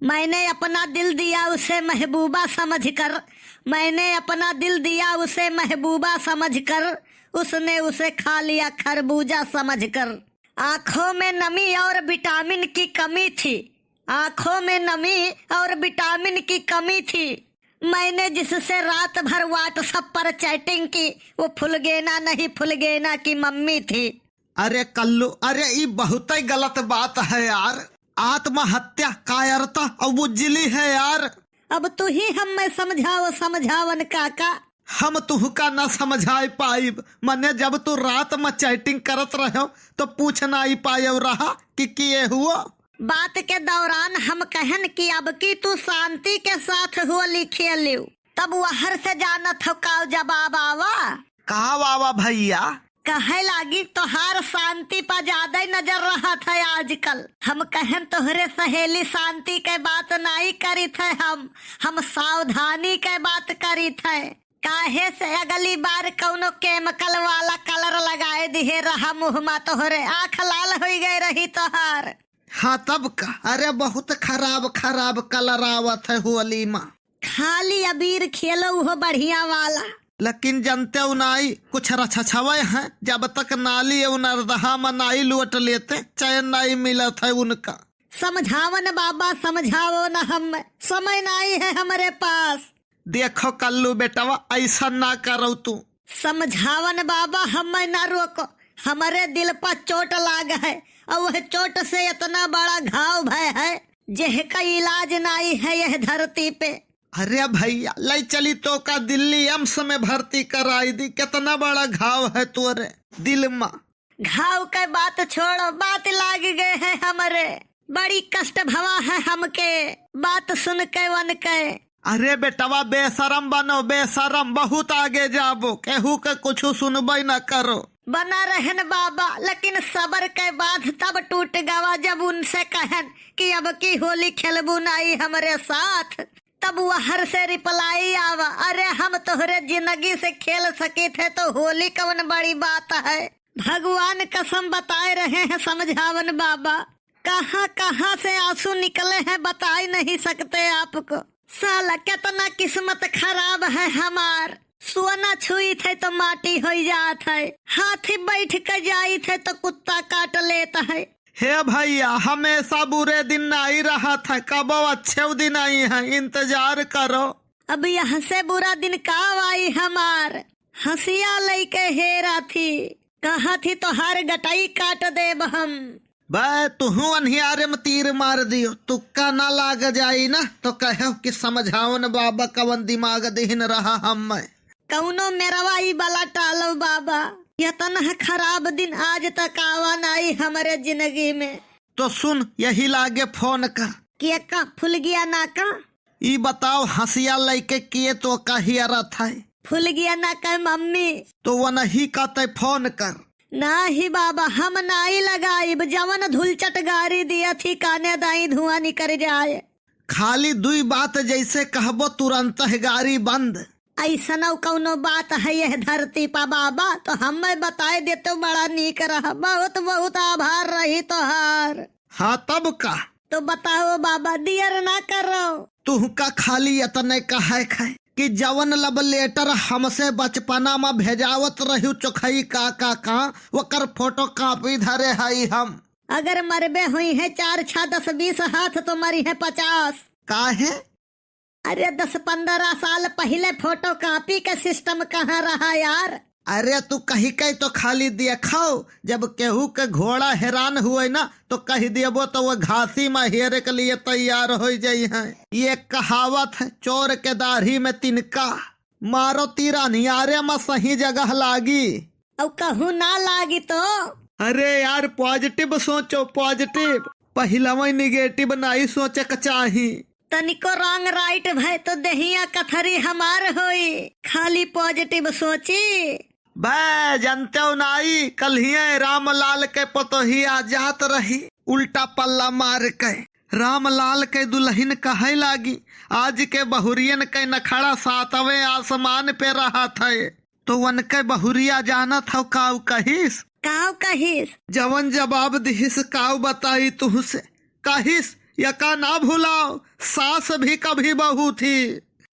मैंने अपना दिल दिया उसे महबूबा समझकर, मैंने अपना दिल दिया उसे महबूबा समझकर, उसने उसे खा लिया खरबूजा समझकर। आंखों में नमी और विटामिन की कमी थी, आंखों में नमी और विटामिन की कमी थी। मैंने जिससे रात भर व्हाट्सएप पर चैटिंग की, वो फुलगेना नहीं फुलगेना की मम्मी थी। अरे कल्लू, अरे ये बहुत ही गलत बात है यार। आत्महत्या कायरता और बुज्जिली है यार। अब तू ही हमें समझाओ समझावन काका। हम तुहका न समझाई पाइब, मने जब तू रात में चैटिंग करत रहो तो पूछ नहीं पायो रहा कि किए हुआ। बात के दौरान हम कहन कि अब की तू शांति के साथ हुआ लिखे लियो, तब वहर से जाना थकाओ जवाब आवा। कहा वावा भैया? कहे लागी तोहार शांति पर ज्यादा ही नजर रहा था आजकल। हम कहन तोहरे सहेली शांति के बात नहीं करी थे, हम सावधानी के बात करी थे। काहे से अगली बार कौनो केमिकल वाला कलर लगाए दिहे रहा मुँह में, तोहरे आँख लाल हो गई रही तोहार। हाँ तब का? अरे बहुत खराब खराब कलर आवत है होली में। खाली अबीर खेलो हो बढ़िया वाला। लेकिन जानते हो नाई कुछ रछछवे हैं, जब तक नाली नरदहा में नाई लौट लेते चैन नहीं मिलत है उनका। समझावन बाबा समझाओ न, हम समय नहीं है हमारे पास। देखो कल्लू बेटवा, ऐसा ना करो तू। समझावन बाबा हमें न रोको, हमारे दिल पर चोट लाग है और वह चोट से इतना बड़ा घाव भय है जेह का इलाज नहीं है यह धरती पे। अरे भैया ले चली तो का दिल्ली एम्स में भर्ती कराई दी, कितना बड़ा घाव है तोरे दिल में। घाव के बात छोड़ो, बात लाग गए है हमारे, बड़ी कष्ट भवा है हमके बात सुन के वन के। अरे बेटवा बेशरम बनो, बेशरम, बहुत आगे जाबो, केहू के कुछ सुनबई न करो। बना रहन बाबा, लेकिन सबर के बाद तब टूट गवा जब उनसे कहन कि अब की होली खेलबू नहीं हमारे साथ। तब वहर से रिप्लाई आवा, अरे हम तोहरे जिंदगी से खेल सके थे तो होली कौन बड़ी बात है। भगवान कसम बताए रहे हैं समझावन बाबा, कहाँ कहाँ से आंसू निकले हैं बता ही नहीं सकते आपको। साला कितना किस्मत खराब है हमार, सोना छुई थे तो माटी हो जात है, हाथी बैठ कर जाई थे तो कुत्ता काट लेता है। हे भैया हमेशा बुरे दिन नहीं रहा था, कब अच्छे दिन आई है, इंतजार करो। अब यहाँ से बुरा दिन कब आई हमार, हंसिया लेके हेरा थी, कहा थी तो हर गटाई काट देब हम। बे तुहू अनहियारे में तीर मार दियो, तुक्का ना लाग जाई ना तो कहो कि समझावन बाबा कवन दिमाग दीन रहा हम। कौनो मेरवाई वाला टालो बाबा, इतना खराब दिन आज तक आवा नहीं हमारे जिंदगी में। तो सुन यही लागे फोन कर। क्या का फुल गया ना का? ई बताओ हंसिया लेके किए तो कहिया था? फुल गया ना का मम्मी? तो वो नहीं कहते फोन कर। नहीं बाबा हम नहीं लगाई, जवन धुलचट गाड़ी दिया थी काने दाई धुआं निकल जाए। खाली दुई बात जैसे कहबो तुरंत है गाड़ी बंद। ऐसा न कौनो बात है यह धरती पा बाबा, तो हमें बताए देते बड़ा नीक रहा, बहुत बहुत आभार रही तोहार। हाँ तब का? तो बताओ बाबा, दियर ना करो। तुहका खाली इतने कहे कि जवन लब लेटर हमसे बचपना में भेजावत रही चोखई का वकर फोटो कॉपी धरे हई हम। अगर मरबे हुई है 4 6 10 20 हाथ तो मरी है 50। काहे? अरे 10-15 साल पहले फोटो कॉपी का सिस्टम कहाँ रहा यार। अरे तू कही कही तो खाली दिखाओ, जब केहू के घोड़ा हैरान हुए ना तो कह दियबो तो वो घासी में हेरे के लिए तैयार हो जाई है। ये कहावत है, चोर के दाढ़ी में तिनका, मारो तीरा नियारे में सही जगह लागी। और कहूँ ना लागी तो? अरे यार पॉजिटिव सोचो, पॉजिटिव, पहला में निगेटिव नहीं सोचे के चाही। तनिको रॉन्ग राइट भय तो दहिया कथरी हमार होई, खाली पॉजिटिव सोची। बे जानते हो नाई, कल ही रामलाल के पतोहिया जात रही, उल्टा पल्ला मार के रामलाल के दुल्हन कहे लागी आज के बहुरियन के नखड़ा 7वें आसमान पे रहा था। तो वन के बहुरिया जाना था काऊ कहिस जवन जवाब दिहिस काऊ बताई तुहसे, कहिस यका ना भुलाओ, सास भी कभी बहू थी।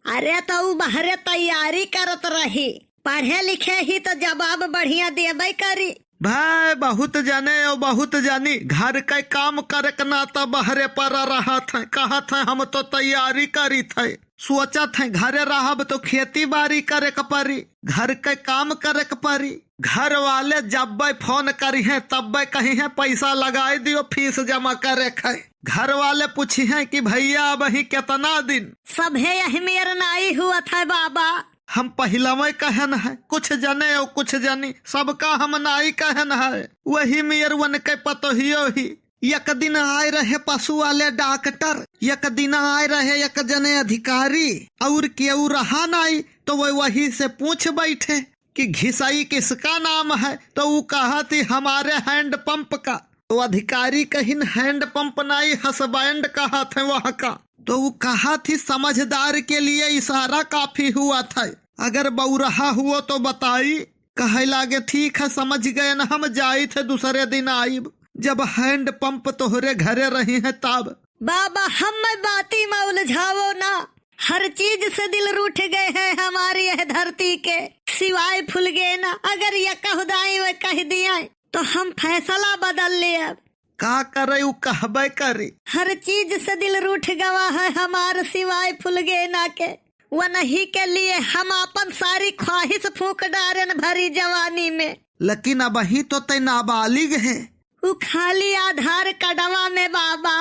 अरे तो ऊ बहरे तैयारी करत रही, पढ़े लिखे ही तो जवाब बढ़िया देबे करी। भाई बहुत जाने और बहुत जानी, घर के काम करे के ना तो बहरे पर रहा था, कहा था हम तो तैयारी करी थे, सोचा थे घरे रहब तो खेती बाड़ी करे के परी, घर के काम करे के परी। घर वाले जब फोन करी है तब कही है पैसा लगाई दियो फीस जमा करे है। घर वाले पूछी है कि भैया वही कितना दिन, सभे अहमेर नाई हुआ था बाबा। हम पहला में कहन है, कुछ जने और कुछ जानी, सबका हम नाई कहन है। वही मेयर वन के पतोहियो ही। एक दिन आए रहे पशु वाले डॉक्टर, एक दिन आए रहे एक जने अधिकारी, और केऊ रहा नहीं तो वो वही से पूछ बैठे कि घिसाई किसका नाम है, तो वो कहा थी हमारे हैंड पंप का। तो अधिकारी कहिन हैंड पंप नहीं हसबैंड कहा थे वहाँ का। तो वो कहा थी समझदार के लिए इशारा काफी हुआ था, अगर बौरहा हुआ तो बताई। कहे लागे ठीक है समझ गए न, हम जाई थे दूसरे दिन आईब, जब हैंड पंप तोहरे घरे रही है तब। बाबा हम बाती में उलझावो ना, हर चीज से दिल रूठ गए हैं हमारी यह धरती के, सिवाय फूल गए ना। अगर ये कह दाई वे कह दिया तो हम फैसला बदल ले। अब का करे उ कहबे करी, हर चीज से दिल रूठ गवा है हमार, सिवाय फूल गए ना के। वो नहीं के लिए हम अपन सारी ख्वाहिश फूक डारन भरी जवानी में। लेकिन अब ही तो तय नाबालिग है। वो खाली आधार कड़वा में बाबा,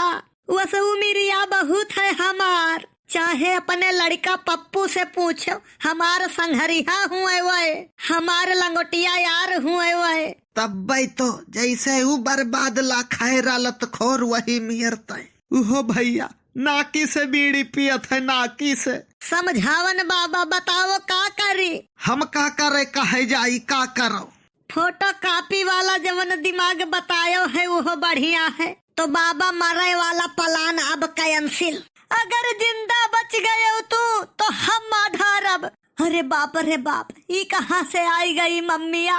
वो सब उमिरिया बहुत है हमार। चाहे अपने लड़का पप्पू से पूछो, हमार संघरिया हुए वह, हमार लंगोटिया यार हुए वह। तब तो जैसे वो बर्बाद ला खैरा लतखोर वही मियर तय। उहो भैया नाकी से बीड़ी पियत है, नाकी से। समझावन बाबा, बताओ का करी। हम का करे कहे जाई, का करो। फोटो कॉपी वाला जवन दिमाग बतायो है वो बढ़िया है। तो बाबा मरे वाला प्लान अब कैंसिल। अगर जिंदा बच गए हो तो हम आधार। अब अरे बाप रे बाप, ये कहाँ से आई गई मम्मिया।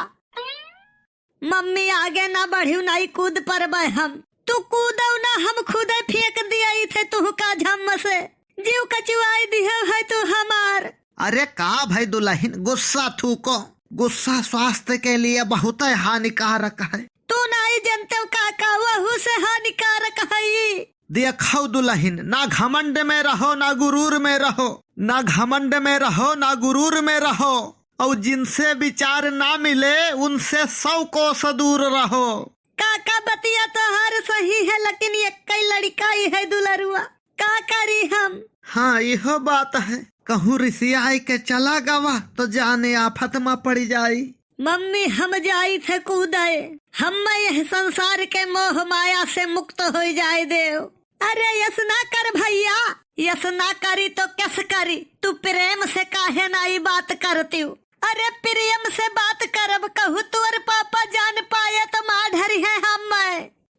मम्मी आगे ना बढ़ी नहीं, कूद पर हम। तू कूदो ना, हम खुदे फेंक दिया थे तू का झम से, जीव कचुआई दिया है तू हमार। अरे का भाई दुल्हन, गुस्सा थूको, गुस्सा स्वास्थ्य के लिए बहुत हानिकारक है। तू नहीं जानते काका, वहू से हानिकारक है। देखो दुल्हन, ना घमंड में रहो ना गुरूर में रहो, ना घमंड में रहो ना गुरूर में रहो, और जिनसे विचार ना मिले उनसे 100 कोस दूर रहो। काका बतिया तो हर सही है, लेकिन ये कई लड़का ही है दुलरुआ, का करी हम। हाँ यह बात है, कहूँ रिसिया के चला गवा तो जाने आफत में पड़ जाई। मम्मी हम जाई थे कूदे, हम यह संसार के मोह माया से मुक्त हो जाए देव। अरे यस ना कर भैया, यस ना करी तो कैसे करी। तू प्रेम से काहे ना ये बात करती हूँ। अरे प्रेम से बात करब, कहू तुअर पापा जान पाए तो माधरी है हम।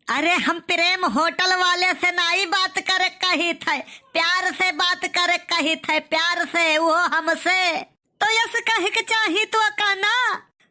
अरे हम प्रेम होटल वाले से ना ही बात करे कही थे, प्यार से बात करे कही थे, प्यार से वो हमसे। तो यस कहे के चाहिए तो काना,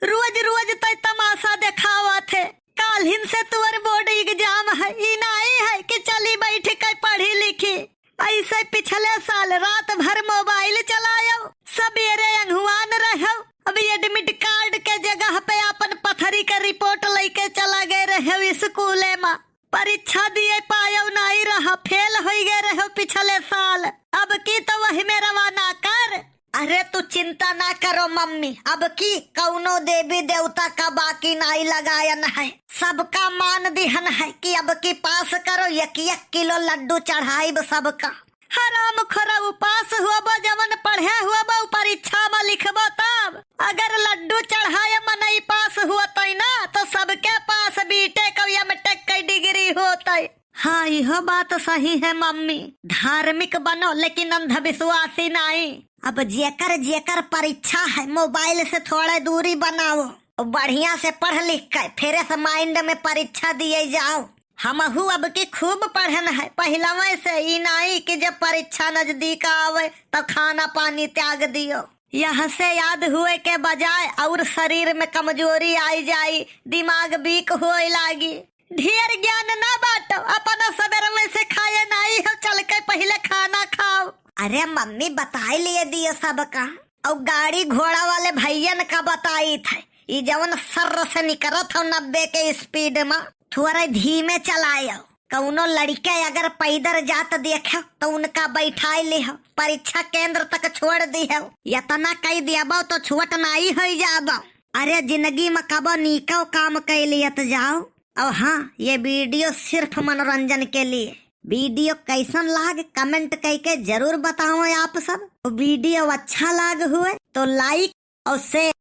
रोज रोज तो तमाशा दिखावा थे। काल्हिन से तुअर बोर्ड एग्जाम है, ई नहीं है कि चली बैठ के पढ़ी लिखी। ऐसे पिछले साल रात भर मोबाइल चलायो, सवेरे अंगुआन रहो। अभी एडमिट कार्ड के जगह पे अपन पथरी के रिपोर्ट लेके चला गए रहे स्कूल में। परीक्षा दिए पायो नहीं रहा, फेल हो गए रहे पिछले साल। अब की तो वही में रवाना कर। अरे तू चिंता ना करो मम्मी, अब की कौनो देवी देवता का बाकी नहीं लगायन है, सबका मान दिहन है कि अब की पास करो 1-1 किलो लड्डू चढ़ाई सबका। हराम खोरा उपास हुआ बो, जवन पढ़े हुआ बो परीक्षा में लिखबो तब। अगर लड्डू चढ़ाए में नहीं पास हुआ ना तो सबके पास बीटेक या एमटेक की डिग्री होता। हाँ यह बात सही है मम्मी, धार्मिक बनो लेकिन अंधविश्वासी नहीं। अब जेकर जेकर परीक्षा है मोबाइल से थोड़ा दूरी बनाओ, बढ़िया से पढ़ लिख कर फिर से माइंड में परीक्षा दिए जाओ। हमहू अब की खूब पढ़न है, पहला से ही नहीं कि जब परीक्षा नजदीक आवे तो खाना पानी त्याग दियो। यहाँ से याद हुए के बजाय और शरीर में कमजोरी आई जाई, दिमाग वीक होए लागी। ढेर ज्ञान ना बांटो, अपना सवेरे में से खाए नहीं हो, चल के पहले खाना खाओ। अरे मम्मी बताई लिए दिए सबका, और गाड़ी घोड़ा वाले भैयन का बताई थे, ये जवन सर्र से निकलत हो 90 के स्पीड में, थोड़ा धीमे चलायो। कौनो लड़के अगर पैदल जात देखो तो उनका बैठाई ले हो, परीक्षा केंद्र तक छोड़ दी हो, यतना कही दियाबो तो छुट नहीं हो जाबो। अरे जिंदगी में कबो नीको काम कैलियत जाओ। और हाँ, ये वीडियो सिर्फ मनोरंजन के लिए। वीडियो कैसन लाग कमेंट करके जरूर बताओ आप सब। वीडियो अच्छा लाग हुए तो लाइक और शेयर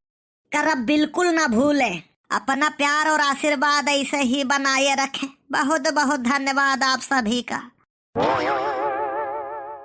करब बिल्कुल ना भूले। अपना प्यार और आशीर्वाद ऐसे ही बनाए रखें। बहुत बहुत धन्यवाद आप सभी का।